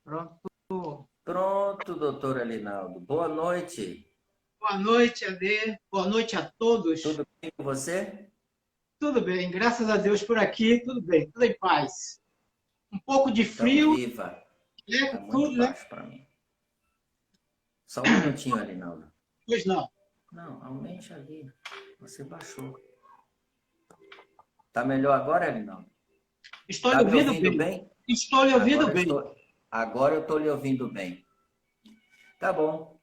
Pronto. Pronto, doutor Alinaldo. Boa noite. Boa noite, Ade. Boa noite a todos. Tudo bem com você? Tudo bem, graças a Deus por aqui, tudo bem, tudo em paz. Um pouco de Então, frio, viva. né? Está muito Tudo, né? baixo para mim. Só um minutinho, Alinaldo. Pois não. Não, aumente ali. Você baixou. Tá melhor agora, Alinaldo? Estou lhe Tá me ouvindo ouvindo bem. bem? Estou lhe ouvindo bem. Agora eu estou lhe ouvindo bem. Tá bom.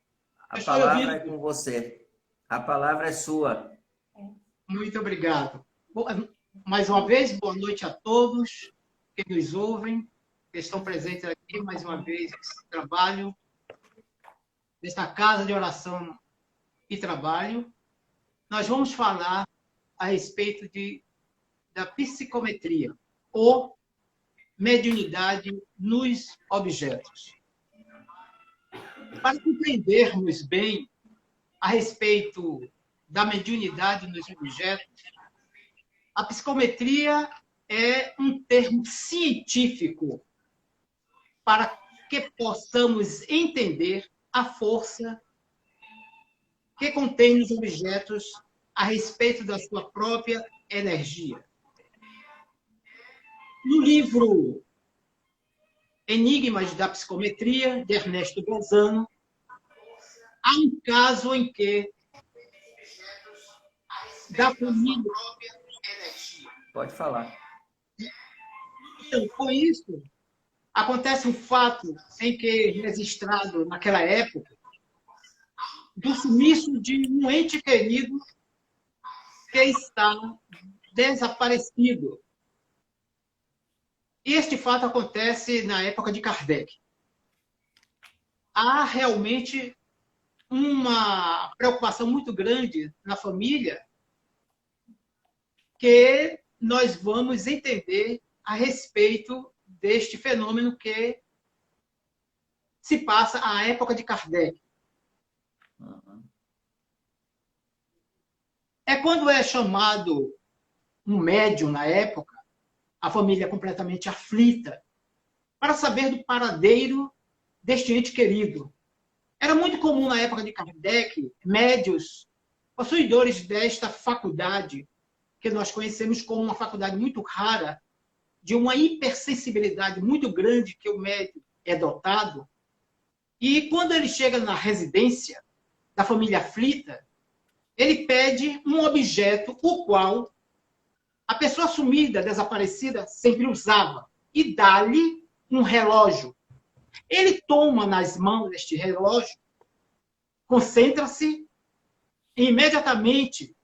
A Estou lhe palavra ouvindo é bem. com você. A palavra é sua. Muito obrigado. Mais uma vez, boa noite a todos que nos ouvem, que estão presentes aqui mais uma vez nesse trabalho, nesta casa de oração e trabalho. Nós vamos falar a respeito da psicometria, ou mediunidade nos objetos. Para compreendermos bem a respeito da mediunidade nos objetos, a psicometria é um termo científico para que possamos entender a força que contém nos objetos a respeito da sua própria energia. No livro Enigmas da Psicometria, de Ernesto Bolzano, há um caso em que da família... Pode falar. Então, com isso, acontece um fato em que, registrado naquela época, do sumiço de um ente querido que está desaparecido. Este fato acontece na época de Kardec. Há realmente uma preocupação muito grande na família que nós vamos entender a respeito deste fenômeno que se passa à época de Kardec. É quando é chamado um médium na época, a família completamente aflita, para saber do paradeiro deste ente querido. Era muito comum na época de Kardec, médios, possuidores desta faculdade, que nós conhecemos como uma faculdade muito rara, de uma hipersensibilidade muito grande que o médium é dotado. E quando ele chega na residência da família aflita, ele pede um objeto o qual a pessoa sumida, desaparecida, sempre usava, e dá-lhe um relógio. Ele toma nas mãos este relógio, concentra-se e imediatamente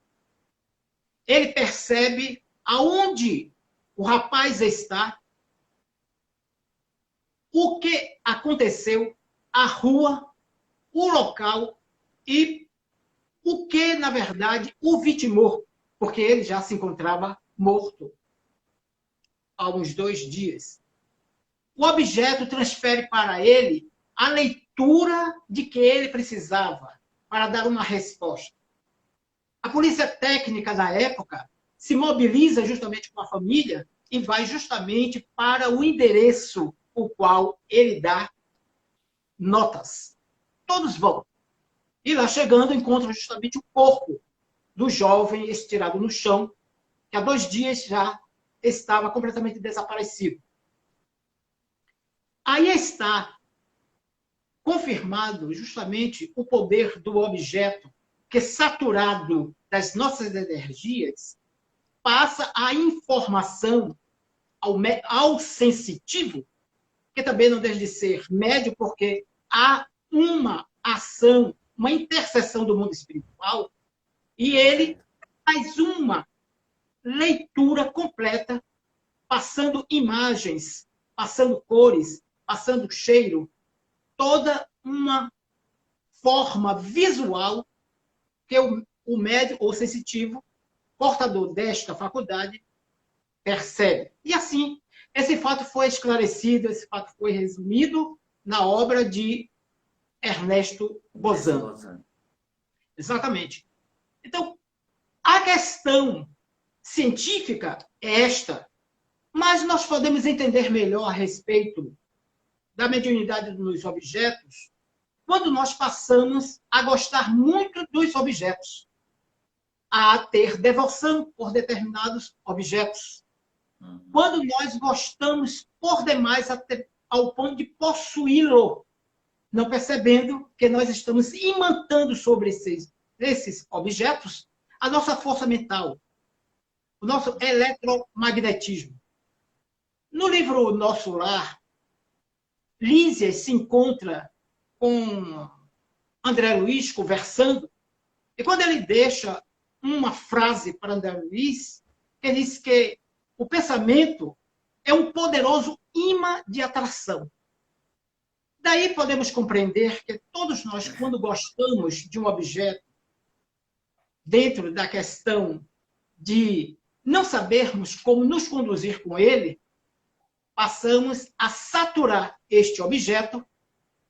ele percebe aonde o rapaz está, o que aconteceu, a rua, o local e o que, na verdade, o vitimou, porque ele já se encontrava morto há uns 2 dias. O objeto transfere para ele a leitura de que ele precisava para dar uma resposta. A polícia técnica da época se mobiliza justamente com a família e vai justamente para o endereço o qual ele dá notas. Todos vão. E lá chegando, encontram justamente o corpo do jovem estirado no chão, que há 2 dias já estava completamente desaparecido. Aí está confirmado justamente o poder do objeto que, saturado das nossas energias, passa a informação ao sensitivo, que também não deixa de ser médio, porque há uma ação, uma interseção do mundo espiritual, e ele faz uma leitura completa, passando imagens, passando cores, passando cheiro, toda uma forma visual que o médium ou sensitivo, portador desta faculdade, percebe. E assim, esse fato foi esclarecido, esse fato foi resumido na obra de Ernesto Bolzano. Exatamente. Então, a questão científica é esta, mas nós podemos entender melhor a respeito da mediunidade nos objetos quando nós passamos a gostar muito dos objetos, a ter devoção por determinados objetos. Quando nós gostamos por demais ao ponto de possuí-lo, não percebendo que nós estamos imantando sobre esses objetos a nossa força mental, o nosso eletromagnetismo. No livro Nosso Lar, Lísias se encontra com André Luiz conversando, e quando ele deixa uma frase para André Luiz, ele diz que o pensamento é um poderoso imã de atração. Daí podemos compreender que todos nós, quando gostamos de um objeto, dentro da questão de não sabermos como nos conduzir com ele, passamos a saturar este objeto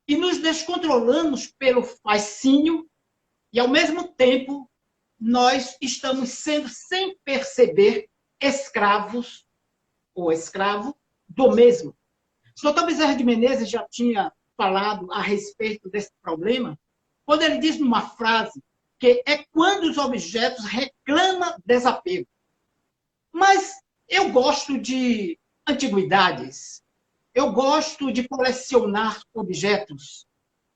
e nos descontrolamos pelo fascínio e, ao mesmo tempo, nós estamos sendo, sem perceber, escravos ou escravo do mesmo. O doutor Bezerra de Menezes já tinha falado a respeito desse problema, quando ele diz numa frase que é quando os objetos reclamam desapego. Mas eu gosto de antiguidades, eu gosto de colecionar objetos.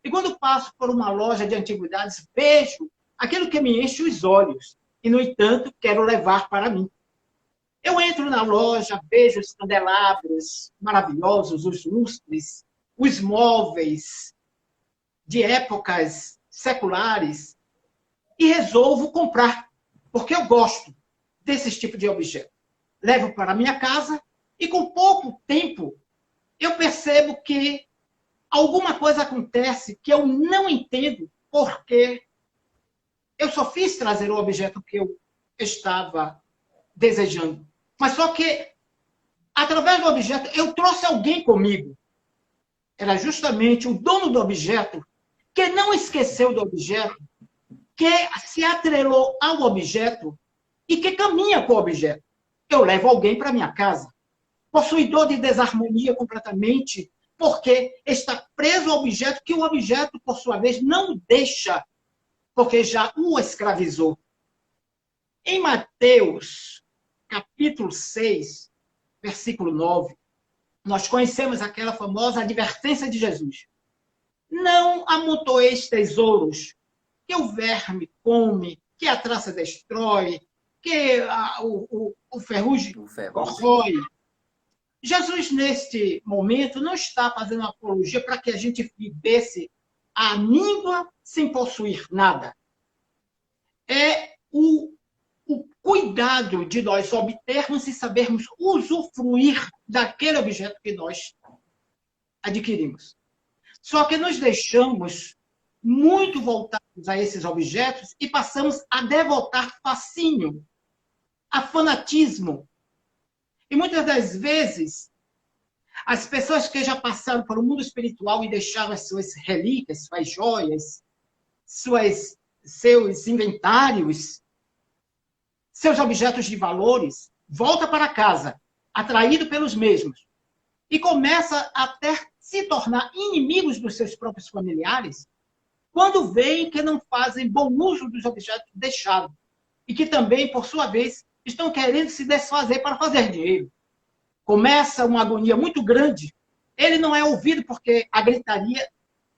E quando passo por uma loja de antiguidades, vejo aquilo que me enche os olhos e, no entanto, quero levar para mim. Eu entro na loja, vejo os candelabros maravilhosos, os lustres, os móveis de épocas seculares e resolvo comprar, porque eu gosto desses tipos de objeto. Levo para a minha casa e, com pouco tempo, eu percebo que alguma coisa acontece que eu não entendo porque eu só fiz trazer o objeto que eu estava desejando. Mas só que, através do objeto, eu trouxe alguém comigo. Era justamente o dono do objeto que não esqueceu do objeto, que se atrelou ao objeto e que caminha com o objeto. Eu levo alguém para minha casa, possuidor de desarmonia completamente, porque está preso ao objeto que o objeto, por sua vez, não deixa, porque já o escravizou. Em Mateus, capítulo 6, versículo 9, nós conhecemos aquela famosa advertência de Jesus. Não amontoeis tesouros que o verme come, que a traça destrói, que o ferrugem corrói. Jesus, neste momento, não está fazendo uma apologia para que a gente vivesse a míngua sem possuir nada. É o cuidado de nós obtermos e sabermos usufruir daquele objeto que nós adquirimos. Só que nos deixamos muito voltados a esses objetos e passamos a devotar fascínio, a fanatismo. E muitas das vezes, as pessoas que já passaram pelo mundo espiritual e deixaram as suas relíquias, suas joias, seus inventários, seus objetos de valores, volta para casa, atraído pelos mesmos, e começa até se tornar inimigos dos seus próprios familiares, quando veem que não fazem bom uso dos objetos deixados, e que também, por sua vez, estão querendo se desfazer para fazer dinheiro. Começa uma agonia muito grande, ele não é ouvido porque a gritaria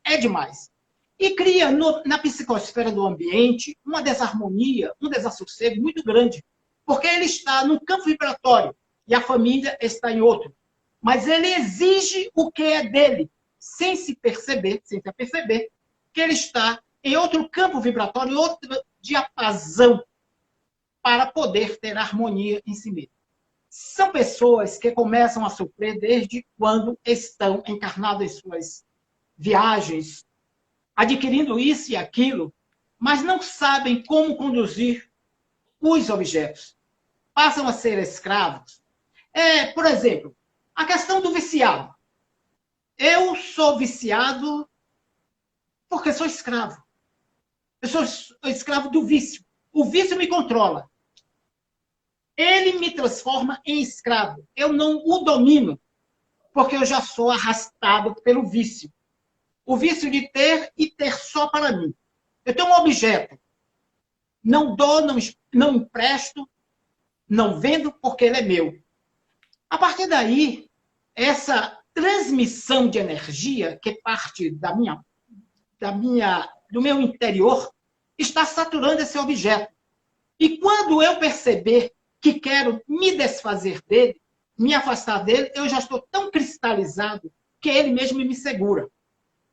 é demais. E cria na psicosfera do ambiente uma desarmonia, um desassossego muito grande, porque ele está num campo vibratório e a família está em outro. Mas ele exige o que é dele, sem se aperceber que ele está em outro campo vibratório, em outro diapasão, para poder ter harmonia em si mesmo. São pessoas que começam a sofrer desde quando estão encarnados em suas viagens, adquirindo isso e aquilo, mas não sabem como conduzir os objetos. Passam a ser escravos. Por exemplo, a questão do viciado. Eu sou viciado porque sou escravo. Eu sou escravo do vício. O vício me controla. Ele me transforma em escravo. Eu não o domino. porque eu já sou arrastado pelo vício. O vício de ter e ter só para mim. Eu tenho um objeto, não dou, não empresto, não vendo porque ele é meu. A partir daí, essa transmissão de energia, que parte do meu interior, está saturando esse objeto. E quando eu perceber que quero me desfazer dele, me afastar dele, eu já estou tão cristalizado que ele mesmo me segura.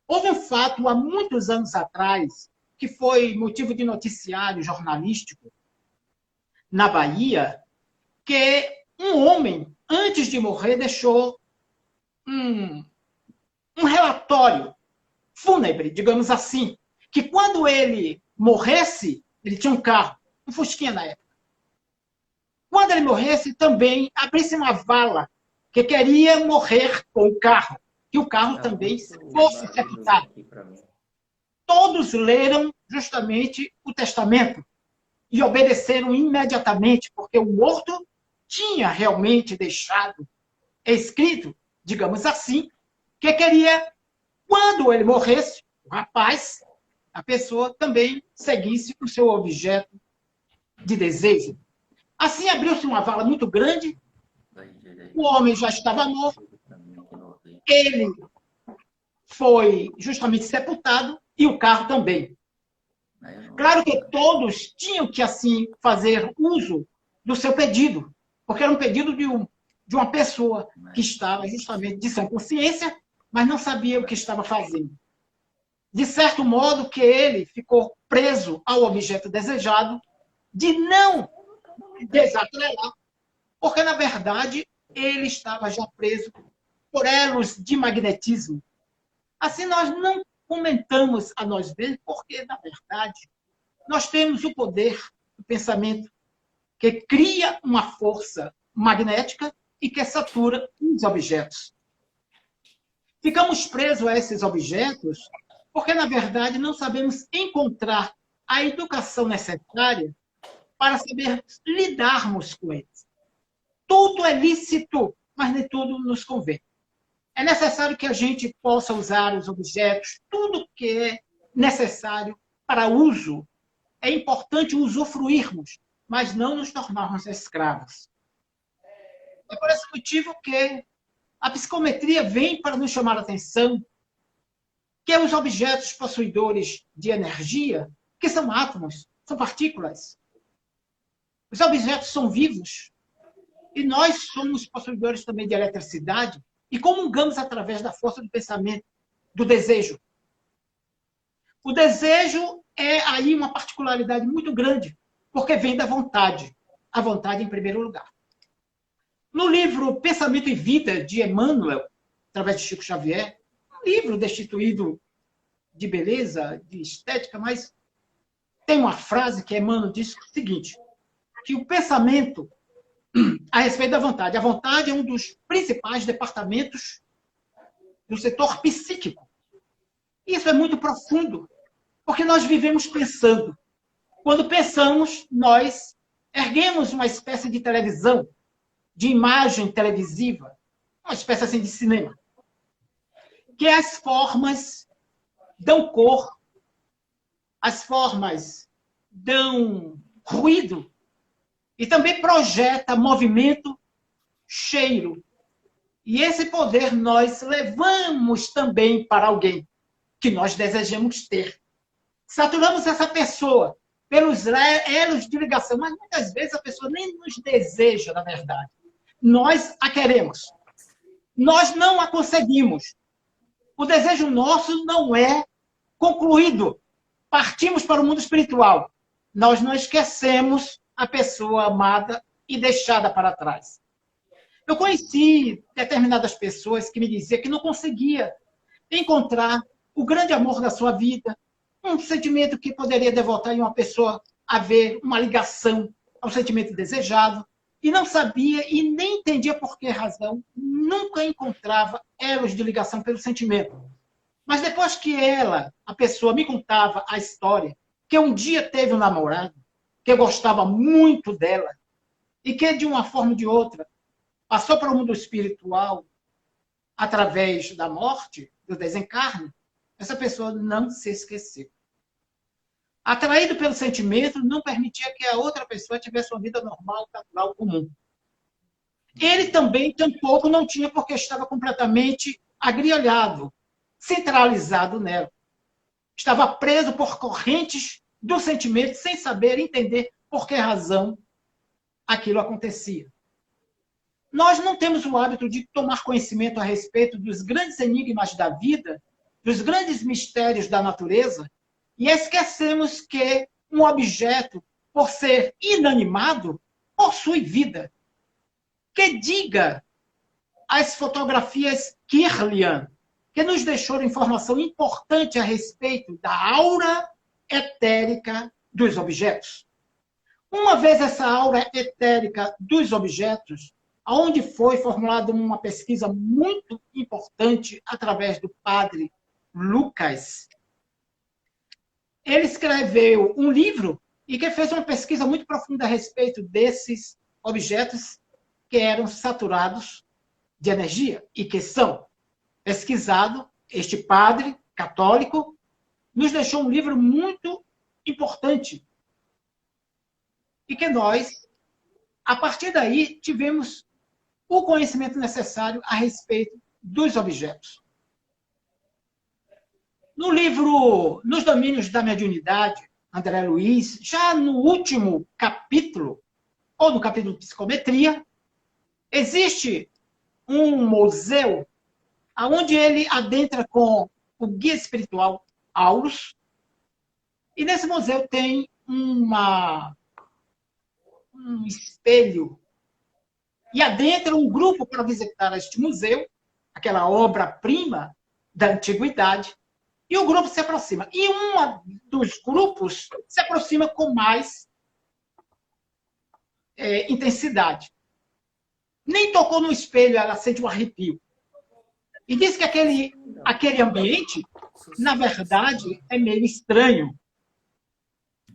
Houve um fato há muitos anos atrás, que foi motivo de noticiário jornalístico na Bahia, que um homem, antes de morrer, deixou um relatório fúnebre, digamos assim, que quando ele morresse, ele tinha um carro, um Fusquinha na época. Quando ele morresse, também abrisse uma vala, que queria morrer com o carro, que o carro também fosse sepultado. Todos leram justamente o testamento e obedeceram imediatamente, porque o morto tinha realmente deixado escrito, digamos assim, que queria, quando ele morresse, o rapaz, a pessoa também seguisse o seu objeto de desejo. Assim abriu-se uma vala muito grande, o homem já estava morto, ele foi justamente sepultado e o carro também. Claro que todos tinham que, assim, fazer uso do seu pedido, porque era um pedido de uma pessoa que estava justamente de sã consciência, mas não sabia o que estava fazendo. De certo modo que ele ficou preso ao objeto desejado, de não desatrelar, porque, na verdade, ele estava já preso por elos de magnetismo. Assim, nós não comentamos a nós mesmos, porque, na verdade, nós temos o poder do pensamento que cria uma força magnética e que satura os objetos. Ficamos presos a esses objetos porque, na verdade, não sabemos encontrar a educação necessária para saber lidarmos com eles. Tudo é lícito, mas nem tudo nos convém. É necessário que a gente possa usar os objetos, tudo que é necessário para uso. É importante usufruirmos, mas não nos tornarmos escravos. É por esse motivo que a psicometria vem para nos chamar a atenção que os objetos possuidores de energia, que são átomos, são partículas, os objetos são vivos, e nós somos possuidores também de eletricidade, e comungamos através da força do pensamento, do desejo. O desejo é aí uma particularidade muito grande, porque vem da vontade. A vontade em primeiro lugar. No livro Pensamento e Vida, de Emmanuel, através de Chico Xavier, um livro destituído de beleza, de estética, mas tem uma frase que Emmanuel diz o seguinte, que o pensamento a respeito da vontade. A vontade é um dos principais departamentos do setor psíquico. Isso é muito profundo, porque nós vivemos pensando. Quando pensamos, nós erguemos uma espécie de televisão, de imagem televisiva, uma espécie assim de cinema, que as formas dão cor, as formas dão ruído, e também projeta movimento, cheiro. E esse poder nós levamos também para alguém que nós desejamos ter. Saturamos essa pessoa pelos elos de ligação, mas muitas vezes a pessoa nem nos deseja, na verdade. Nós a queremos. Nós não a conseguimos. O desejo nosso não é concluído. Partimos para o mundo espiritual. Nós não esquecemos a pessoa amada e deixada para trás. Eu conheci determinadas pessoas que me diziam que não conseguia encontrar o grande amor da sua vida, um sentimento que poderia devotar em uma pessoa a ver uma ligação ao sentimento desejado, e não sabia e nem entendia por que razão, nunca encontrava elos de ligação pelo sentimento. Mas depois que a pessoa me contava a história, que um dia teve um namorado, que gostava muito dela, e que de uma forma ou de outra passou para o mundo espiritual, através da morte, do desencarne, essa pessoa não se esqueceu. Atraído pelo sentimento, não permitia que a outra pessoa tivesse uma vida normal, natural, comum. Ele também, tampouco, não tinha, porque estava completamente agriolhado, centralizado nela. Estava preso por correntes do sentimento, sem saber entender por que razão aquilo acontecia. Nós não temos o hábito de tomar conhecimento a respeito dos grandes enigmas da vida, dos grandes mistérios da natureza, e esquecemos que um objeto, por ser inanimado, possui vida. Que diga as fotografias Kirlian, que nos deixou informação importante a respeito da aura etérica dos objetos. Uma vez essa aura etérica dos objetos, onde foi formulada uma pesquisa muito importante através do padre Lucas, ele escreveu um livro e que fez uma pesquisa muito profunda a respeito desses objetos que eram saturados de energia e que são. Pesquisado, este padre católico nos deixou um livro muito importante e que nós, a partir daí, tivemos o conhecimento necessário a respeito dos objetos. No livro Nos Domínios da Mediunidade, André Luiz, já no último capítulo, ou no capítulo de Psicometria, existe um museu onde ele adentra com o guia espiritual Aulus, e nesse museu tem um espelho, e adentra um grupo para visitar este museu, aquela obra-prima da antiguidade, e o grupo se aproxima. E um dos grupos se aproxima com mais intensidade. Nem tocou no espelho, ela sente um arrepio. E diz que aquele ambiente, na verdade, é meio estranho.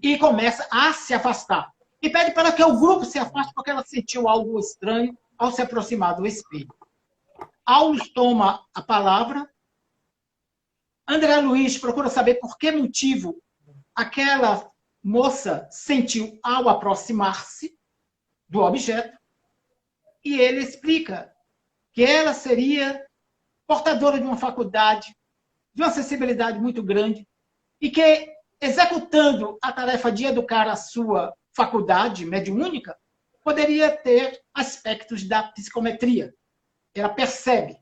E começa a se afastar. E pede para que o grupo se afaste, porque ela sentiu algo estranho ao se aproximar do espelho. Aulus toma a palavra. André Luiz procura saber por que motivo aquela moça sentiu ao aproximar-se do objeto. E ele explica que ela seria portadora de uma faculdade, de uma sensibilidade muito grande, e que, executando a tarefa de educar a sua faculdade mediúnica, poderia ter aspectos da psicometria. Ela percebe.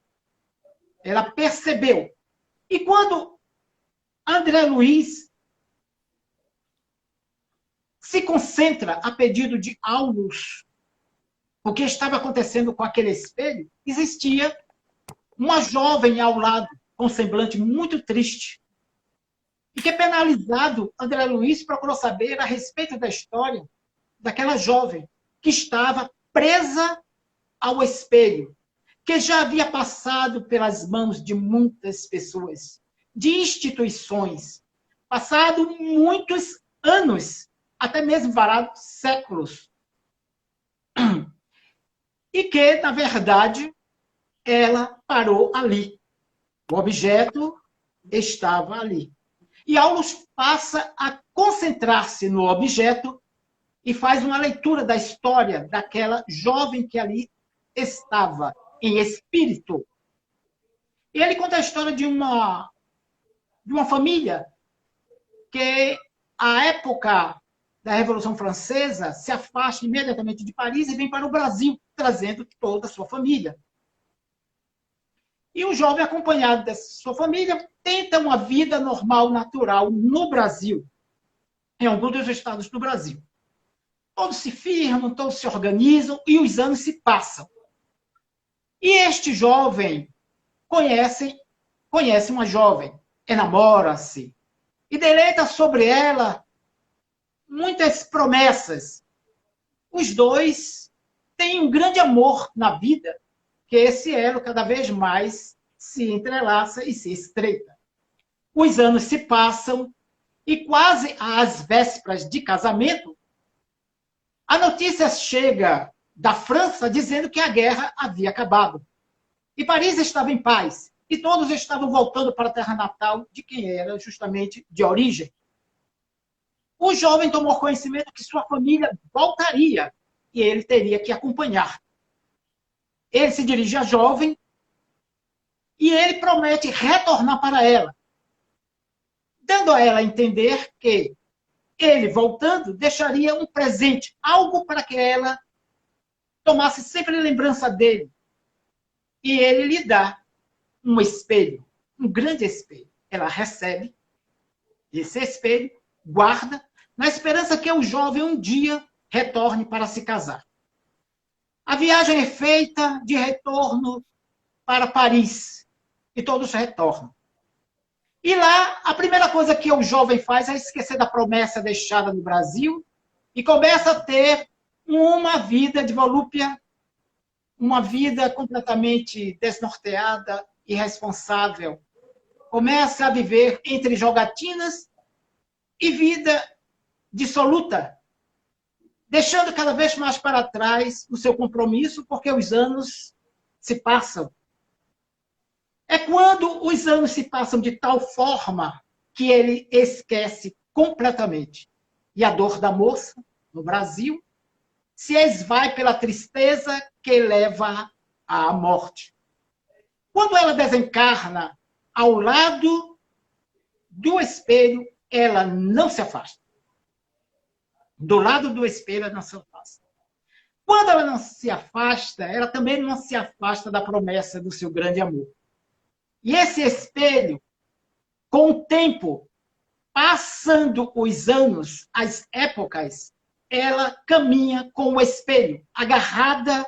Ela percebeu. E quando André Luiz se concentra a pedido de Aulus, o que estava acontecendo com aquele espelho, existia uma jovem ao lado, com um semblante muito triste. E que, penalizado, André Luiz procurou saber a respeito da história daquela jovem que estava presa ao espelho, que já havia passado pelas mãos de muitas pessoas, de instituições, passado muitos anos, até mesmo varados séculos. E que, na verdade, ela parou ali. O objeto estava ali. E Aulus passa a concentrar-se no objeto e faz uma leitura da história daquela jovem que ali estava, em espírito. E ele conta a história de uma família que, à época da Revolução Francesa, se afasta imediatamente de Paris e vem para o Brasil, trazendo toda a sua família. E o jovem, acompanhado dessa sua família, tenta uma vida normal, natural, no Brasil, em algum dos estados do Brasil. Todos se firmam, todos se organizam, e os anos se passam. E este jovem conhece uma jovem, enamora-se, e deleita sobre ela muitas promessas. Os dois têm um grande amor na vida, que esse elo cada vez mais se entrelaça e se estreita. Os anos se passam e quase às vésperas de casamento, a notícia chega da França dizendo que a guerra havia acabado. E Paris estava em paz. E todos estavam voltando para a terra natal de quem era justamente de origem. O jovem tomou conhecimento que sua família voltaria e ele teria que acompanhar. Ele se dirige à jovem e ele promete retornar para ela, dando a ela a entender que ele, voltando, deixaria um presente, algo para que ela tomasse sempre lembrança dele. E ele lhe dá um espelho, um grande espelho. Ela recebe esse espelho, guarda, na esperança que o jovem um dia retorne para se casar. A viagem é feita de retorno para Paris. E todos retornam. E lá, a primeira coisa que o jovem faz é esquecer da promessa deixada no Brasil e começa a ter uma vida de volúpia, uma vida completamente desnorteada, irresponsável. Começa a viver entre jogatinas e vida dissoluta, deixando cada vez mais para trás o seu compromisso, porque os anos se passam. É quando os anos se passam de tal forma que ele esquece completamente. E a dor da moça, no Brasil, se esvai pela tristeza que leva à morte. Quando ela desencarna ao lado do espelho, ela não se afasta. Do lado do espelho, ela não se afasta. Quando ela não se afasta, ela também não se afasta da promessa do seu grande amor. E esse espelho, com o tempo, passando os anos, as épocas, ela caminha com o espelho, agarrada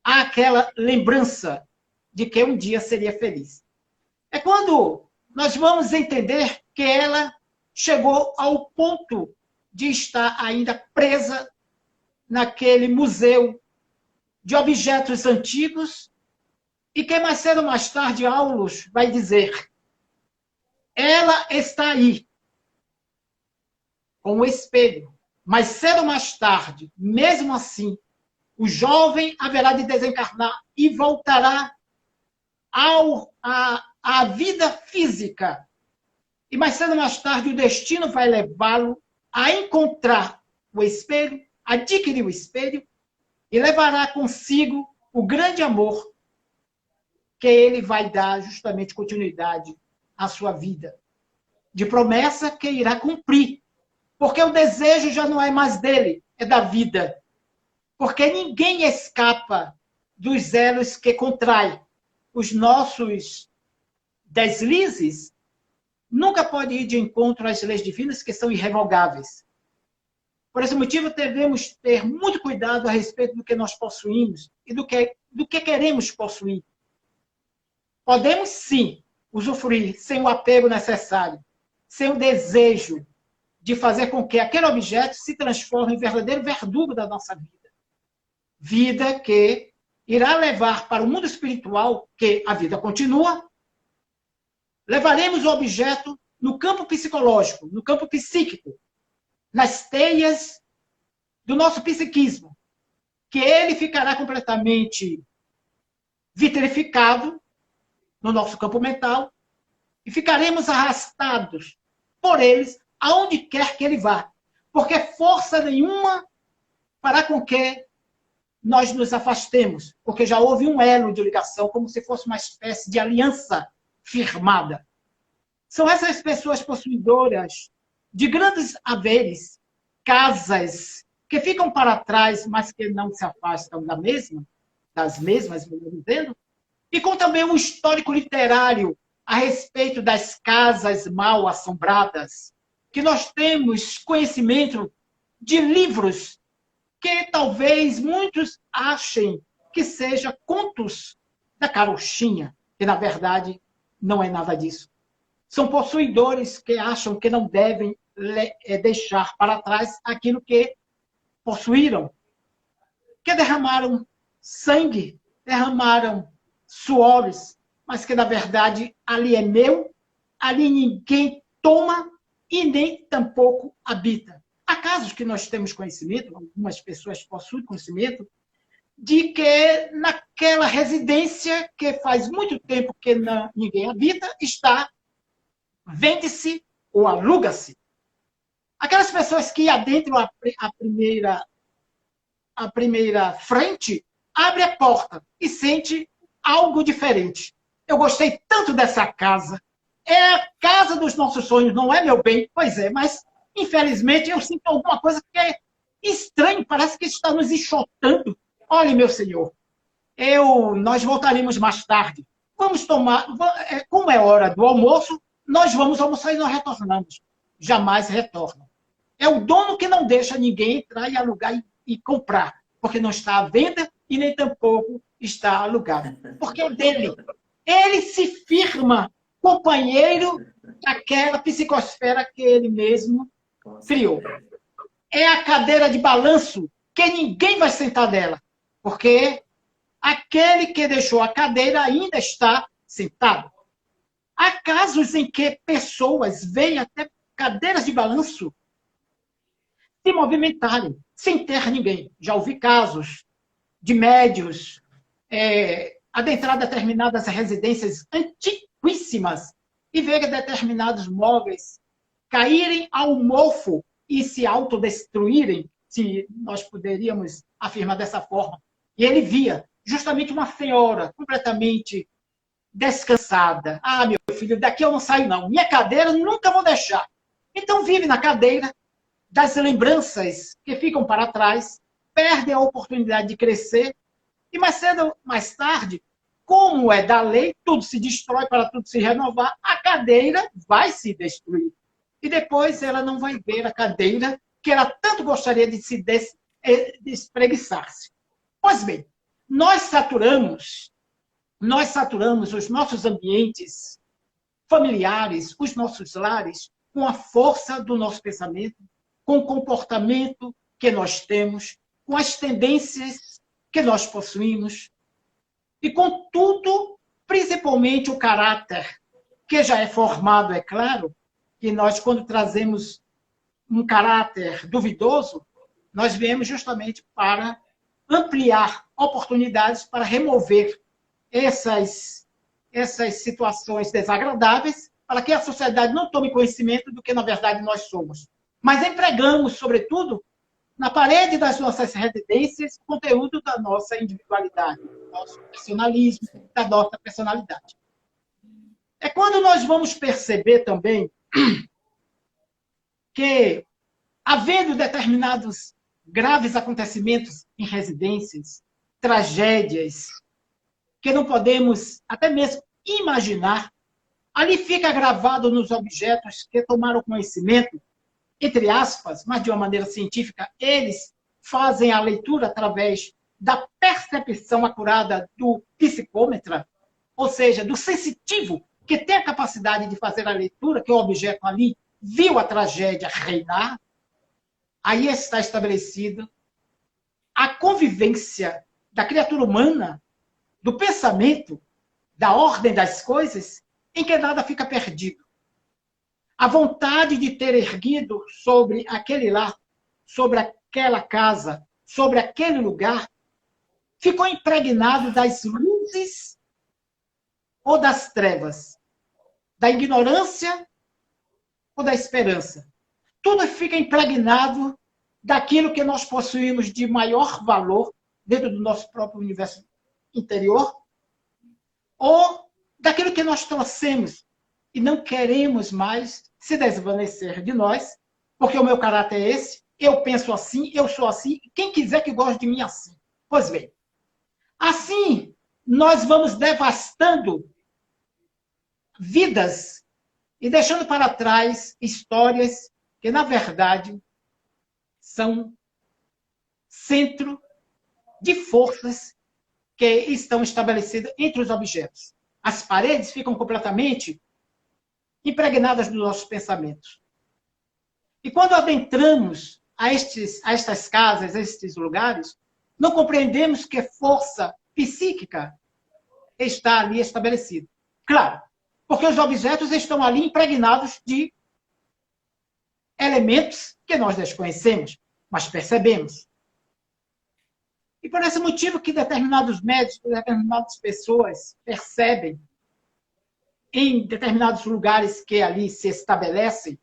àquela lembrança de que um dia seria feliz. É quando nós vamos entender que ela chegou ao ponto de estar ainda presa naquele museu de objetos antigos. E que mais cedo ou mais tarde, Aulus vai dizer, ela está aí, com o espelho. Mais cedo ou mais tarde, mesmo assim, o jovem haverá de desencarnar e voltará à vida física. E mais cedo ou mais tarde, o destino vai levá-lo a encontrar o espelho, adquirir o espelho, e levará consigo o grande amor que ele vai dar justamente continuidade à sua vida. De promessa que irá cumprir. Porque o desejo já não é mais dele, é da vida. Porque ninguém escapa dos elos que contrai. Os nossos deslizes nunca podem ir de encontro às leis divinas que são irrevogáveis. Por esse motivo, devemos ter muito cuidado a respeito do que nós possuímos e do que queremos possuir. Podemos, sim, usufruir sem o apego necessário, sem o desejo de fazer com que aquele objeto se transforme em verdadeiro verdugo da nossa vida. Vida que irá levar para o mundo espiritual, que a vida continua. Levaremos o objeto no campo psicológico, no campo psíquico, nas teias do nosso psiquismo, que ele ficará completamente vitrificado no nosso campo mental e ficaremos arrastados por eles aonde quer que ele vá. Porque força nenhuma fará com que nós nos afastemos, porque já houve um elo de ligação, como se fosse uma espécie de aliança firmada. São essas pessoas possuidoras de grandes haveres, casas, que ficam para trás, mas que não se afastam das mesmas, melhor dizendo, e com também um histórico literário a respeito das casas mal assombradas, que nós temos conhecimento de livros que talvez muitos achem que seja contos da carochinha, que na verdade não é nada disso. São possuidores que acham que não devem deixar para trás aquilo que possuíram, que derramaram sangue, derramaram suores, mas que, na verdade, ali é meu, ali ninguém toma e nem tampouco habita. Há casos que nós temos conhecimento, algumas pessoas possuem conhecimento, de que naquela residência que faz muito tempo que ninguém habita, vende-se ou aluga-se. Aquelas pessoas que adentram a primeira frente, abre a porta e sente algo diferente. Eu gostei tanto dessa casa. É a casa dos nossos sonhos, não é, meu bem? Pois é, mas infelizmente eu sinto alguma coisa que é estranho, parece que está nos enxotando. Olhe, meu senhor, nós voltaremos mais tarde. Vamos tomar, como é hora do almoço, nós vamos almoçar e nós retornamos. Jamais retornam. É o dono que não deixa ninguém entrar e alugar e comprar, porque não está à venda e nem tampouco está alugado. Porque é dele. Ele se firma companheiro daquela psicosfera que ele mesmo criou. É a cadeira de balanço que ninguém vai sentar nela, porque aquele que deixou a cadeira ainda está sentado. Há casos em que pessoas veem até cadeiras de balanço se movimentarem, sem ter ninguém. Já ouvi casos de médios adentrar determinadas residências antiquíssimas e ver determinados móveis caírem ao mofo e se autodestruírem, se nós poderíamos afirmar dessa forma. E ele via justamente uma senhora completamente descansada. Ah, meu filho, daqui eu não saio não. Minha cadeira nunca vou deixar. Então vive na cadeira das lembranças que ficam para trás, perde a oportunidade de crescer e mais cedo ou mais tarde, como é da lei, tudo se destrói para tudo se renovar, a cadeira vai se destruir. E depois ela não vai ver a cadeira que ela tanto gostaria de se espreguiçar-se. Pois bem, nós saturamos os nossos ambientes familiares, os nossos lares, com a força do nosso pensamento, com o comportamento que nós temos, com as tendências que nós possuímos, e com tudo, principalmente o caráter, que já é formado, é claro, que nós, quando trazemos um caráter duvidoso, nós viemos justamente para ampliar oportunidades para remover essas situações desagradáveis, para que a sociedade não tome conhecimento do que, na verdade, nós somos. Mas empregamos, sobretudo, na parede das nossas residências, o conteúdo da nossa individualidade, do nosso personalismo, da nossa personalidade. É quando nós vamos perceber também que, havendo determinados graves acontecimentos em residências, tragédias, que não podemos até mesmo imaginar, ali fica gravado nos objetos que tomaram conhecimento, entre aspas, mas de uma maneira científica, eles fazem a leitura através da percepção acurada do psicômetra, ou seja, do sensitivo, que tem a capacidade de fazer a leitura, que o objeto ali viu a tragédia reinar. Aí está estabelecida a convivência da criatura humana, do pensamento, da ordem das coisas, em que nada fica perdido. A vontade de ter erguido sobre aquele lar, sobre aquela casa, sobre aquele lugar, ficou impregnado das luzes ou das trevas, da ignorância ou da esperança. Tudo fica impregnado daquilo que nós possuímos de maior valor dentro do nosso próprio universo interior, ou daquilo que nós trouxemos e não queremos mais se desvanecer de nós, porque o meu caráter é esse, eu penso assim, eu sou assim, e quem quiser que goste de mim assim. Pois bem, assim nós vamos devastando vidas e deixando para trás histórias que, na verdade, são centro de forças que estão estabelecidas entre os objetos. As paredes ficam completamente impregnadas dos nossos pensamentos. E quando adentramos a estas casas, a estes lugares, não compreendemos que força psíquica está ali estabelecida. Claro, porque os objetos estão ali impregnados de elementos que nós desconhecemos, mas percebemos. E por esse motivo que determinados médicos, determinadas pessoas percebem em determinados lugares que ali se estabelecem,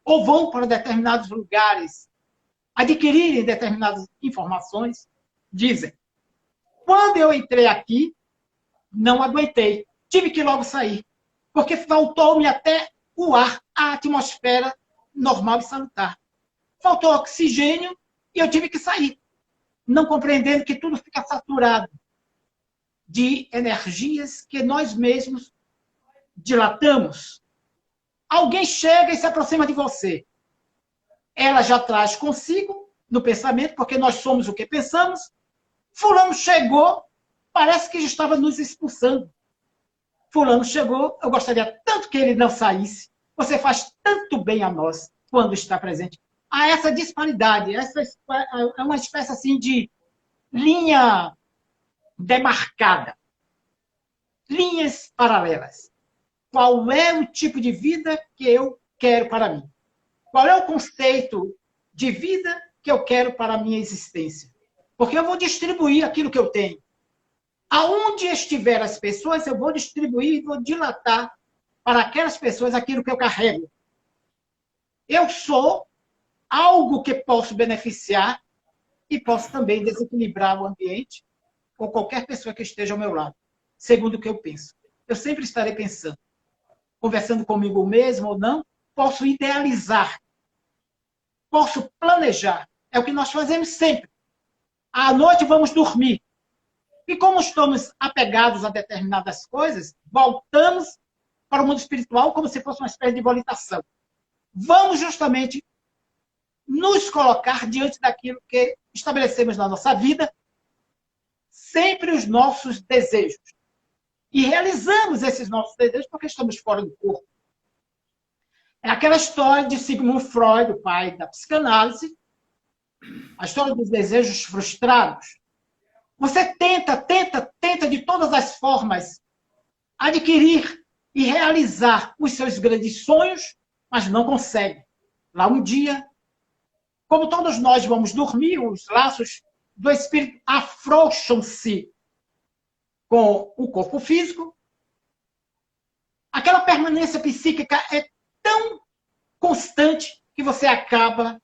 ou vão para determinados lugares adquirirem determinadas informações, dizem: quando eu entrei aqui, não aguentei, tive que logo sair, porque faltou-me até o ar, a atmosfera normal e salutar. Faltou oxigênio e eu tive que sair, não compreendendo que tudo fica saturado de energias que nós mesmos dilatamos. Alguém chega e se aproxima de você. Ela já traz consigo, no pensamento, porque nós somos o que pensamos. Fulano chegou, parece que estava nos expulsando. Fulano chegou, eu gostaria tanto que ele não saísse. Você faz tanto bem a nós quando está presente. Há essa disparidade, essa é uma espécie assim de linha demarcada, linhas paralelas. Qual é o tipo de vida que eu quero para mim? Qual é o conceito de vida que eu quero para a minha existência? Porque eu vou distribuir aquilo que eu tenho. Aonde estiver as pessoas, eu vou distribuir e vou dilatar para aquelas pessoas aquilo que eu carrego. Eu sou algo que posso beneficiar e posso também desequilibrar o ambiente ou qualquer pessoa que esteja ao meu lado, segundo o que eu penso. Eu sempre estarei pensando, conversando comigo mesmo ou não, posso idealizar, posso planejar. É o que nós fazemos sempre. À noite vamos dormir. E como estamos apegados a determinadas coisas, voltamos para o mundo espiritual como se fosse uma espécie de volitação. Vamos justamente nos colocar diante daquilo que estabelecemos na nossa vida, sempre os nossos desejos. E realizamos esses nossos desejos porque estamos fora do corpo. É aquela história de Sigmund Freud, o pai da psicanálise, a história dos desejos frustrados. Você tenta de todas as formas adquirir e realizar os seus grandes sonhos, mas não consegue. Lá um dia, como todos nós vamos dormir, os laços do espírito afrouxam-se com o corpo físico. Aquela permanência psíquica é tão constante que você acaba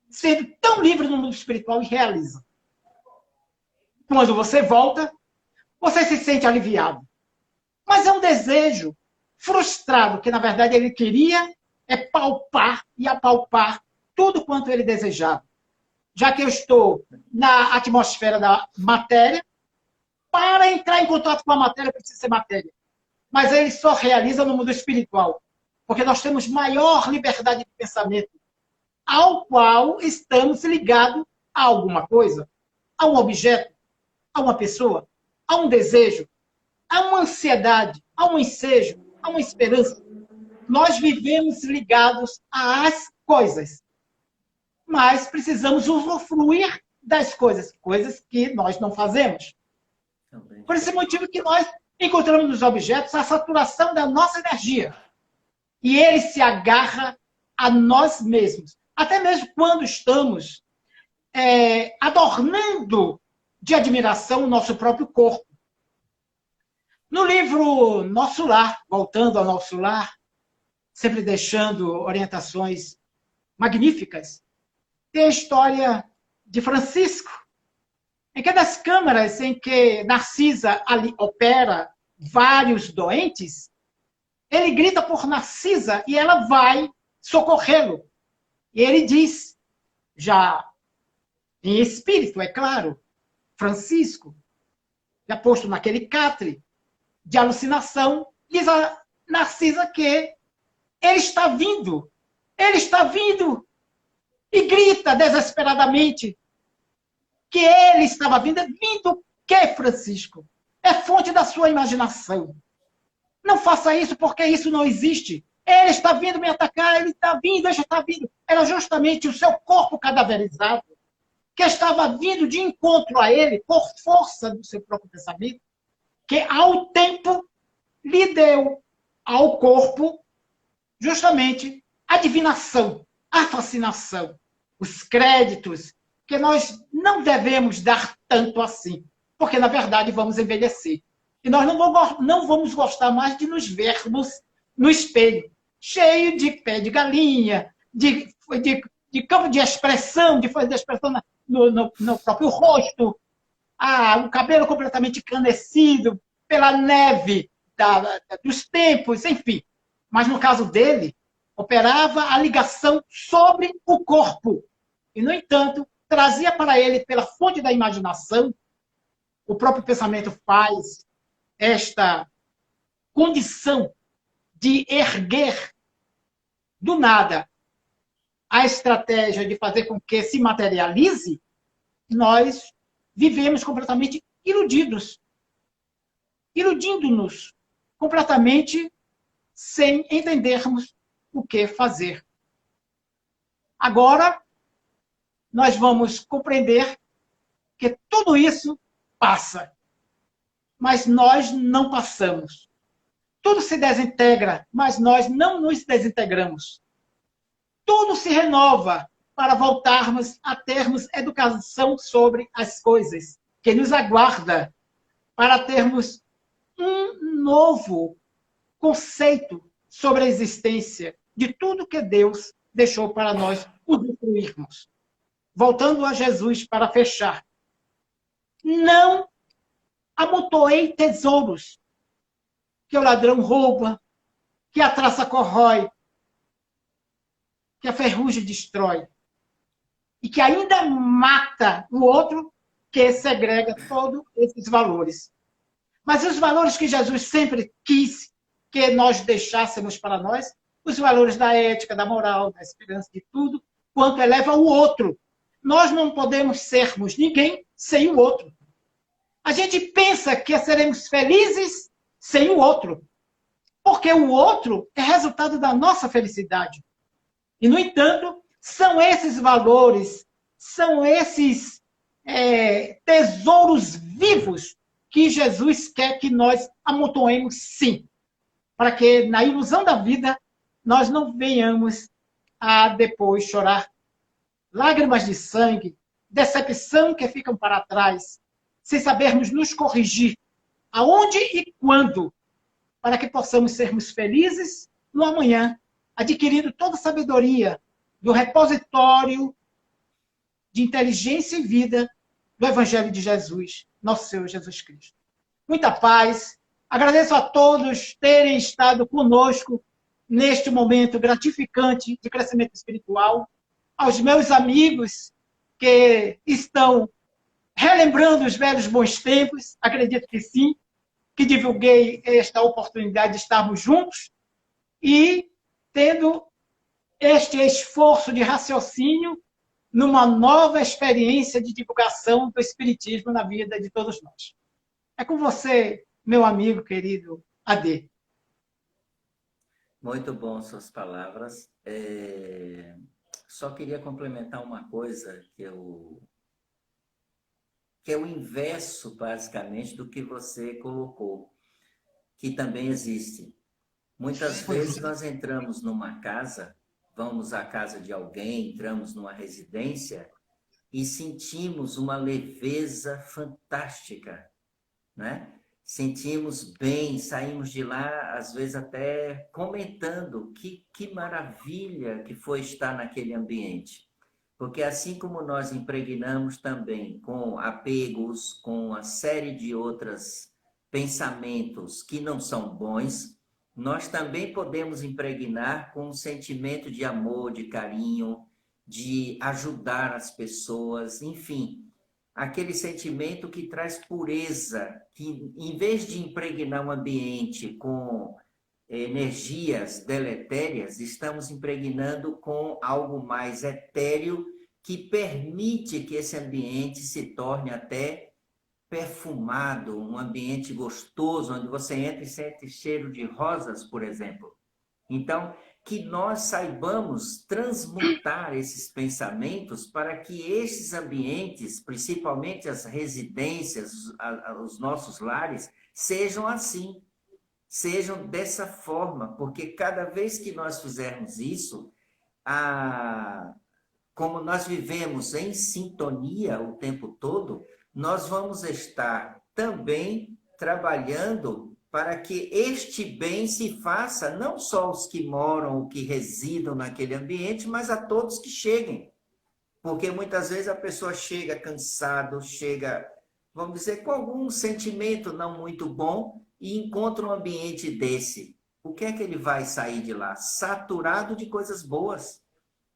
sendo tão livre no mundo espiritual e realiza. Quando você volta, você se sente aliviado. Mas é um desejo frustrado, que na verdade ele queria palpar e apalpar tudo quanto ele desejava. Já que eu estou na atmosfera da matéria, para entrar em contato com a matéria, precisa ser matéria. Mas ele só realiza no mundo espiritual. Porque nós temos maior liberdade de pensamento, ao qual estamos ligados a alguma coisa, a um objeto, a uma pessoa, a um desejo, a uma ansiedade, a um ensejo, a uma esperança. Nós vivemos ligados às coisas, mas precisamos usufruir das coisas, coisas que nós não fazemos. Por esse motivo que nós encontramos nos objetos a saturação da nossa energia. E ele se agarra a nós mesmos. Até mesmo quando estamos adornando de admiração o nosso próprio corpo. No livro Nosso Lar, voltando ao Nosso Lar, sempre deixando orientações magníficas, tem a história de Francisco, em que das câmaras em que Narcisa ali opera vários doentes, ele grita por Narcisa e ela vai socorrê-lo. E ele diz, já em espírito, é claro, Francisco, já posto naquele catre de alucinação, diz a Narcisa que ele está vindo, e grita desesperadamente que ele estava vindo. Vindo o quê, Francisco? É fonte da sua imaginação. Não faça isso, porque isso não existe. Ele está vindo me atacar, ele está vindo. Era justamente o seu corpo cadaverizado que estava vindo de encontro a ele, por força do seu próprio pensamento, que ao tempo lhe deu ao corpo justamente a divinação, a fascinação, os créditos que nós não devemos dar tanto assim. Porque, na verdade, vamos envelhecer. E nós não vamos gostar mais de nos vermos no espelho, cheio de pé de galinha, de campo de expressão, de fazer expressão no próprio rosto, o cabelo completamente encanecido pela neve dos tempos, enfim. Mas no caso dele, operava a ligação sobre o corpo. E, no entanto, trazia para ele, pela fonte da imaginação, o próprio pensamento faz esta condição de erguer do nada a estratégia de fazer com que se materialize, nós vivemos completamente iludidos, iludindo-nos completamente sem entendermos o que fazer. Agora, nós vamos compreender que tudo isso passa, mas nós não passamos. Tudo se desintegra, mas nós não nos desintegramos. Tudo se renova para voltarmos a termos educação sobre as coisas que nos aguarda, para termos um novo conceito sobre a existência de tudo que Deus deixou para nós usufruirmos. Voltando a Jesus para fechar. Não amontoei tesouros que o ladrão rouba, que a traça corrói, que a ferrugem destrói, e que ainda mata o outro, que segrega todos esses valores. Mas os valores que Jesus sempre quis que nós deixássemos para nós, os valores da ética, da moral, da esperança, de tudo, quanto eleva o outro. Nós não podemos sermos ninguém sem o outro. A gente pensa que seremos felizes sem o outro, porque o outro é resultado da nossa felicidade. E, no entanto, são esses valores, são esses tesouros vivos que Jesus quer que nós amontoemos, sim, para que, na ilusão da vida, nós não venhamos a depois chorar lágrimas de sangue, decepção que ficam para trás, sem sabermos nos corrigir aonde e quando, para que possamos sermos felizes no amanhã, adquirindo toda a sabedoria do repositório de inteligência e vida do Evangelho de Jesus, nosso Senhor Jesus Cristo. Muita paz. Agradeço a todos terem estado conosco neste momento gratificante de crescimento espiritual, aos meus amigos que estão relembrando os velhos bons tempos, acredito que sim, que divulguei esta oportunidade de estarmos juntos e tendo este esforço de raciocínio numa nova experiência de divulgação do Espiritismo na vida de todos nós. É com você, meu amigo querido AD. Muito bom suas palavras. Só queria complementar uma coisa que é o inverso, basicamente, do que você colocou, que também existe. Muitas vezes nós entramos numa casa, vamos à casa de alguém, entramos numa residência e sentimos uma leveza fantástica, né? Sentimos bem, saímos de lá, às vezes até comentando que maravilha que foi estar naquele ambiente. Porque assim como nós impregnamos também com apegos, com uma série de outros pensamentos que não são bons, nós também podemos impregnar com um sentimento de amor, de carinho, de ajudar as pessoas, enfim, aquele sentimento que traz pureza, que em vez de impregnar um ambiente com energias deletérias, estamos impregnando com algo mais etéreo que permite que esse ambiente se torne até perfumado, um ambiente gostoso, onde você entra e sente cheiro de rosas, por exemplo. Então, que nós saibamos transmutar esses pensamentos para que esses ambientes, principalmente as residências, os nossos lares, sejam assim, sejam dessa forma, porque cada vez que nós fizermos isso, como nós vivemos em sintonia o tempo todo, nós vamos estar também trabalhando para que este bem se faça não só aos que moram ou que residam naquele ambiente, mas a todos que cheguem. Porque muitas vezes a pessoa chega cansado, chega, vamos dizer, com algum sentimento não muito bom e encontra um ambiente desse. O que é que ele vai sair de lá? Saturado de coisas boas.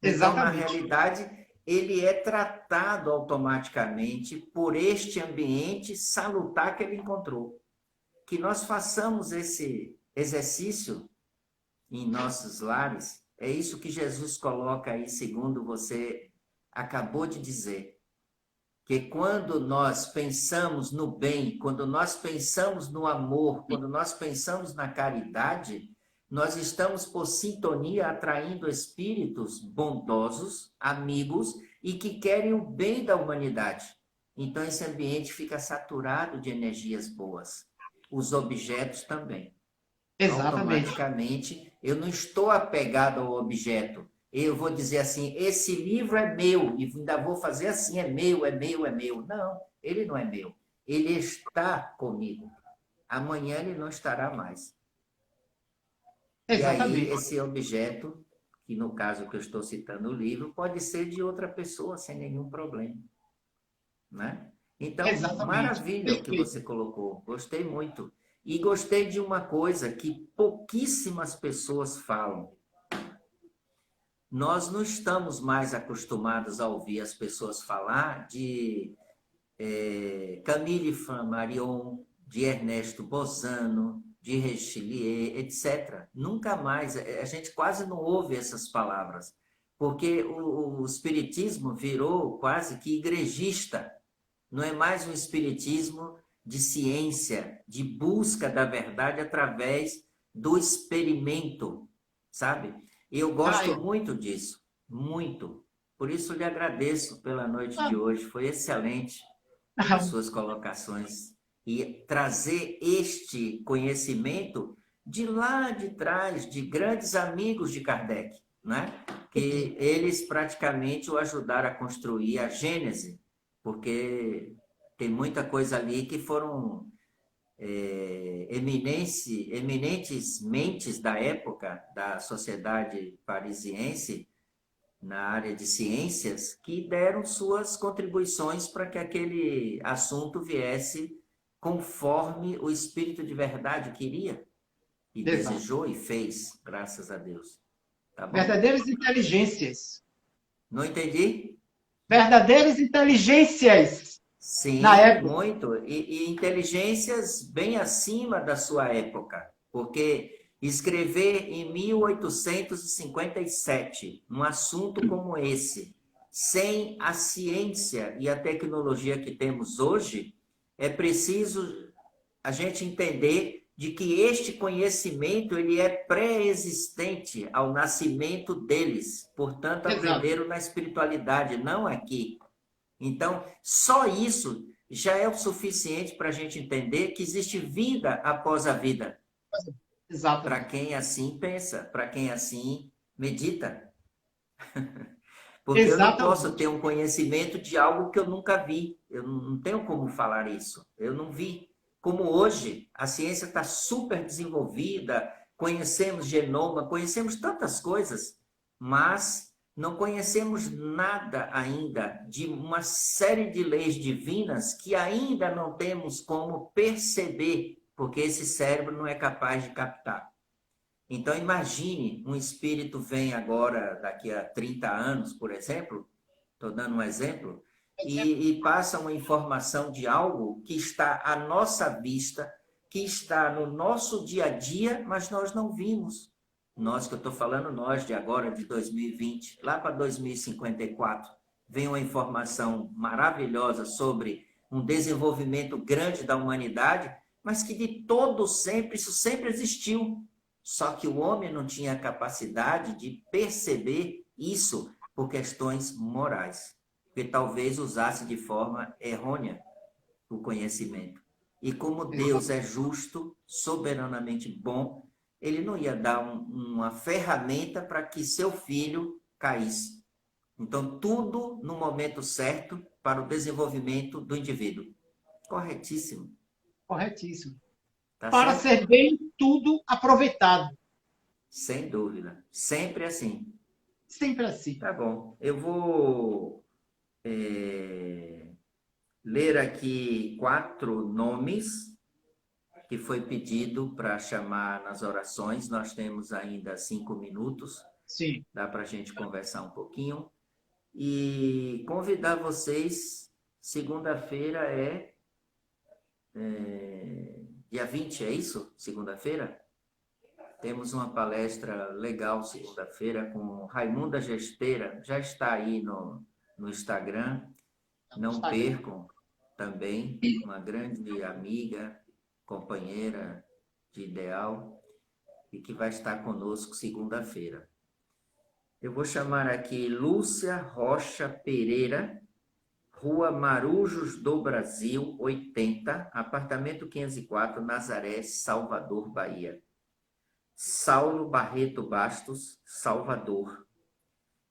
Então, na Exatamente. realidade, ele é tratado automaticamente por este ambiente salutar que ele encontrou. Que nós façamos esse exercício em nossos lares, é isso que Jesus coloca aí, segundo você acabou de dizer. Que quando nós pensamos no bem, quando nós pensamos no amor, quando nós pensamos na caridade, nós estamos por sintonia atraindo espíritos bondosos, amigos e que querem o bem da humanidade. Então esse ambiente fica saturado de energias boas. Os objetos também. Exatamente. Automaticamente, eu não estou apegado ao objeto. Eu vou dizer assim, esse livro é meu, e ainda vou fazer assim, é meu, é meu, é meu. Não, ele não é meu. Ele está comigo. Amanhã ele não estará mais. E aí, Exatamente. esse objeto, que no caso que eu estou citando o livro, pode ser de outra pessoa, sem nenhum problema. Né? Então, Exatamente. maravilha o que Perfeito. você colocou. Gostei muito. E gostei de uma coisa que pouquíssimas pessoas falam. Nós não estamos mais acostumados a ouvir as pessoas falar de Camille Flammarion, de Ernesto Bozano, de Richelieu, etc. Nunca mais, a gente quase não ouve essas palavras, porque o espiritismo virou quase que igrejista. Não é mais um espiritismo de ciência, de busca da verdade através do experimento, sabe? E eu gosto Ah, muito disso, muito. Por isso lhe agradeço pela noite de ah, hoje, foi excelente as ah, suas colocações e trazer este conhecimento de lá de trás, de grandes amigos de Kardec, né? Que eles praticamente o ajudaram a construir a Gênese, porque tem muita coisa ali que foram eminentes mentes da época da sociedade parisiense na área de ciências que deram suas contribuições para que aquele assunto viesse conforme o espírito de verdade queria e exato. desejou e fez, graças a Deus. Tá bom? Verdadeiras inteligências. Não entendi? Verdadeiras inteligências na Sim, época. muito. E inteligências bem acima da sua época, porque escrever em 1857 um assunto como esse, sem a ciência e a tecnologia que temos hoje, é preciso a gente entender de que este conhecimento ele é pré-existente ao nascimento deles, portanto Exato. aprenderam na espiritualidade, não aqui. Então, só isso já é o suficiente para a gente entender que existe vida após a vida, para Exatamente. quem assim pensa, para quem assim medita. Porque eu não posso ter Exatamente. um conhecimento de algo que eu nunca vi. Eu não tenho como falar isso. Eu não vi. Como hoje, a ciência está super desenvolvida, conhecemos genoma, conhecemos tantas coisas, mas não conhecemos nada ainda de uma série de leis divinas que ainda não temos como perceber, porque esse cérebro não é capaz de captar. Então, imagine um espírito vem agora, daqui a 30 anos, por exemplo, estou dando um exemplo, e passa uma informação de algo que está à nossa vista, que está no nosso dia a dia, mas nós não vimos. Nós, que eu estou falando, nós de agora, de 2020, lá para 2054, vem uma informação maravilhosa sobre um desenvolvimento grande da humanidade, mas que de todo sempre, isso sempre existiu. Só que o homem não tinha a capacidade de perceber isso por questões morais, porque talvez usasse de forma errônea o conhecimento. E como Deus é justo, soberanamente bom, ele não ia dar uma ferramenta para que seu filho caísse. Então, tudo no momento certo para o desenvolvimento do indivíduo. Corretíssimo. Corretíssimo. Tá Para certo? ser bem tudo aproveitado. Sem dúvida. Sempre assim. Sempre assim. Tá bom. Eu vou ler aqui 4 nomes que foi pedido para chamar nas orações. Nós temos ainda 5 minutos. Sim. Dá para a gente conversar um pouquinho. E convidar vocês, segunda-feira dia 20, é isso? Segunda-feira? Temos uma palestra legal segunda-feira com Raimunda Gesteira, já está aí no Instagram. Não percam também, uma grande amiga, companheira de ideal, e que vai estar conosco segunda-feira. Eu vou chamar aqui Lúcia Rocha Pereira, Rua Marujos do Brasil, 80, apartamento 504, Nazaré, Salvador, Bahia. Saulo Barreto Bastos, Salvador.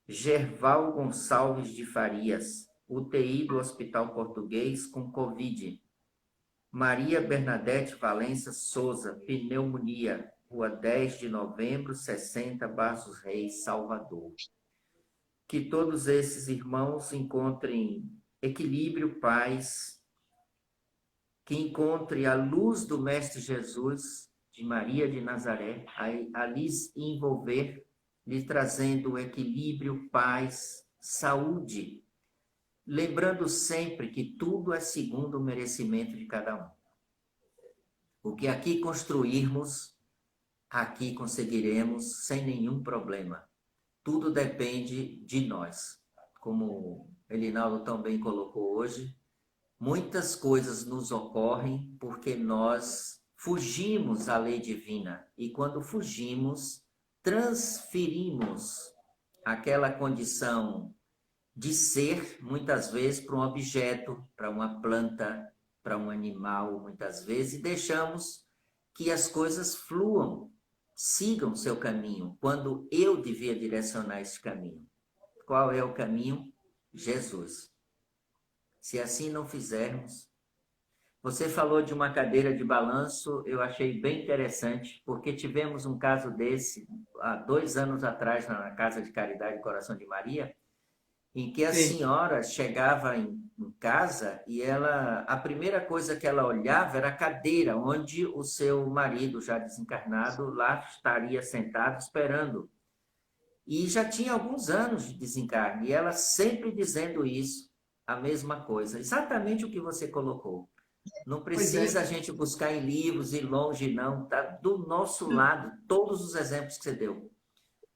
Gerval Gonçalves de Farias, UTI do Hospital Português com Covid. Maria Bernadette Valença Souza, pneumonia, Rua 10 de Novembro, 60, Barços Reis, Salvador. Que todos esses irmãos encontrem equilíbrio, paz, que encontre a luz do Mestre Jesus, de Maria de Nazaré, a lhes envolver, lhe trazendo equilíbrio, paz, saúde, lembrando sempre que tudo é segundo o merecimento de cada um. O que aqui construirmos, aqui conseguiremos sem nenhum problema. Tudo depende de nós. Como Elinaldo também colocou hoje, muitas coisas nos ocorrem porque nós fugimos à lei divina. E quando fugimos, transferimos aquela condição de ser, muitas vezes, para um objeto, para uma planta, para um animal, muitas vezes, e deixamos que as coisas fluam, sigam seu caminho, quando eu devia direcionar esse caminho. Qual é o caminho? Jesus. Se assim não fizermos... Você falou de uma cadeira de balanço, eu achei bem interessante, porque tivemos um caso desse há 2 anos atrás na Casa de Caridade Coração de Maria, em que a senhora chegava em casa e a primeira coisa que ela olhava era a cadeira onde o seu marido, já desencarnado, lá estaria sentado esperando. E já tinha alguns anos de desencarne, e ela sempre dizendo isso, a mesma coisa, exatamente o que você colocou. Não precisa a gente buscar em livros e longe, não. Está do nosso lado, todos os exemplos que você deu.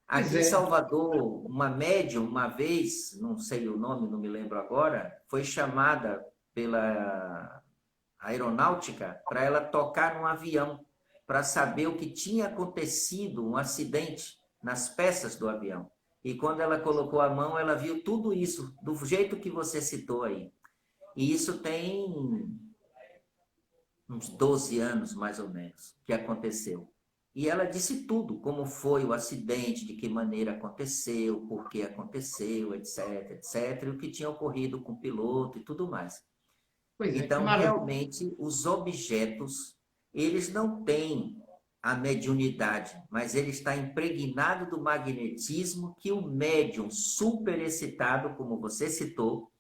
Aqui em Salvador, uma médium, uma vez, não sei o nome, não me lembro agora, foi chamada pela aeronáutica para ela tocar num avião, para saber o que tinha acontecido, um acidente nas peças do avião. E quando ela colocou a mão, ela viu tudo isso, do jeito que você citou aí. E isso tem uns 12 anos, mais ou menos, que aconteceu. E ela disse tudo, como foi o acidente, de que maneira aconteceu, por que aconteceu, etc, etc, e o que tinha ocorrido com o piloto e tudo mais. Então, realmente, os objetos, eles não têm a mediunidade, mas ele está impregnado do magnetismo que o médium superexcitado, como você citou,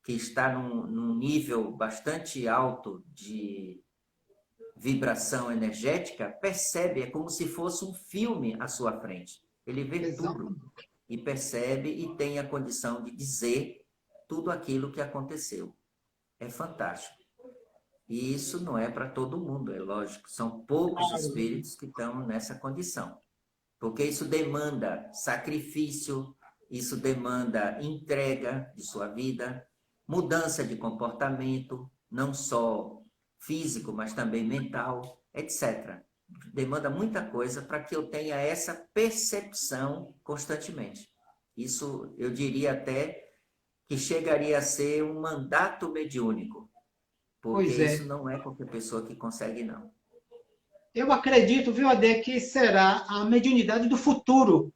que está num nível bastante alto de vibração energética, percebe, é como se fosse um filme à sua frente. Ele vê tudo e percebe e tem a condição de dizer tudo aquilo que aconteceu. É fantástico. E isso não é para todo mundo, é lógico. São poucos espíritos que estão nessa condição. Porque isso demanda sacrifício, isso demanda entrega de sua vida, mudança de comportamento, não só físico, mas também mental, etc. Demanda muita coisa para que eu tenha essa percepção constantemente. Isso, eu diria até que chegaria a ser um mandato mediúnico, porque isso não é qualquer pessoa que consegue, não. Eu acredito, viu, Ade, que será a mediunidade do futuro.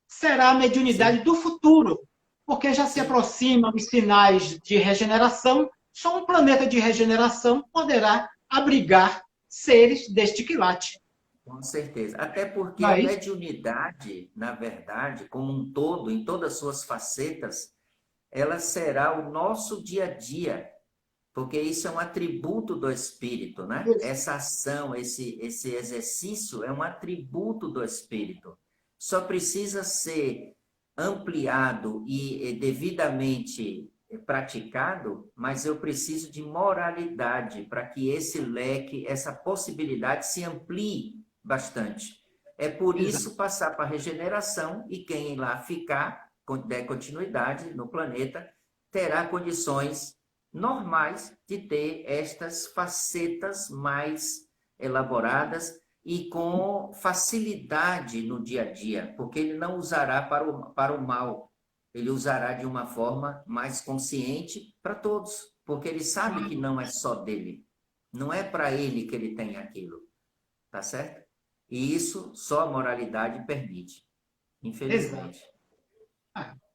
Será a mediunidade do futuro. porque já se aproximam os sinais de regeneração. Só um planeta de regeneração poderá abrigar seres deste quilate. Com certeza. Até porque Não a é isso? mediunidade, na verdade, como um todo, em todas as suas facetas, ela será o nosso dia a dia, porque isso é um atributo do espírito, né? Isso. Essa ação, esse exercício é um atributo do espírito. Só precisa ser ampliado e devidamente praticado, mas eu preciso de moralidade para que esse leque, essa possibilidade se amplie bastante. É por Exato. isso passar para a regeneração e quem lá ficar, der continuidade no planeta, terá condições normais de ter estas facetas mais elaboradas e com facilidade no dia a dia, porque ele não usará para o mal, ele usará de uma forma mais consciente para todos, porque ele sabe que não é só dele, não é para ele que ele tem aquilo, tá certo? E isso só a moralidade permite, Exato. infelizmente.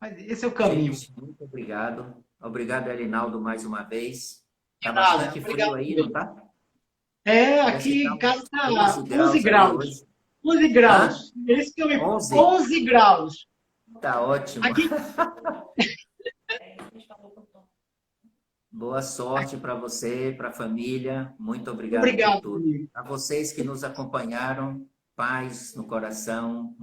Mas esse é o caminho. Gente, muito obrigado. Obrigado, Elinaldo, mais uma vez. De Tá nada. bastante frio Obrigado aí, não também. tá? É, Parece que aqui tá em casa uns está 12 11 graus aí graus. hoje. 11 Hã? graus. É isso que eu me... 11? 11 graus. Tá ótimo. Aqui, Boa sorte para você, para a família. Muito obrigado por obrigado, tudo. amigo. A vocês que nos acompanharam, paz no coração.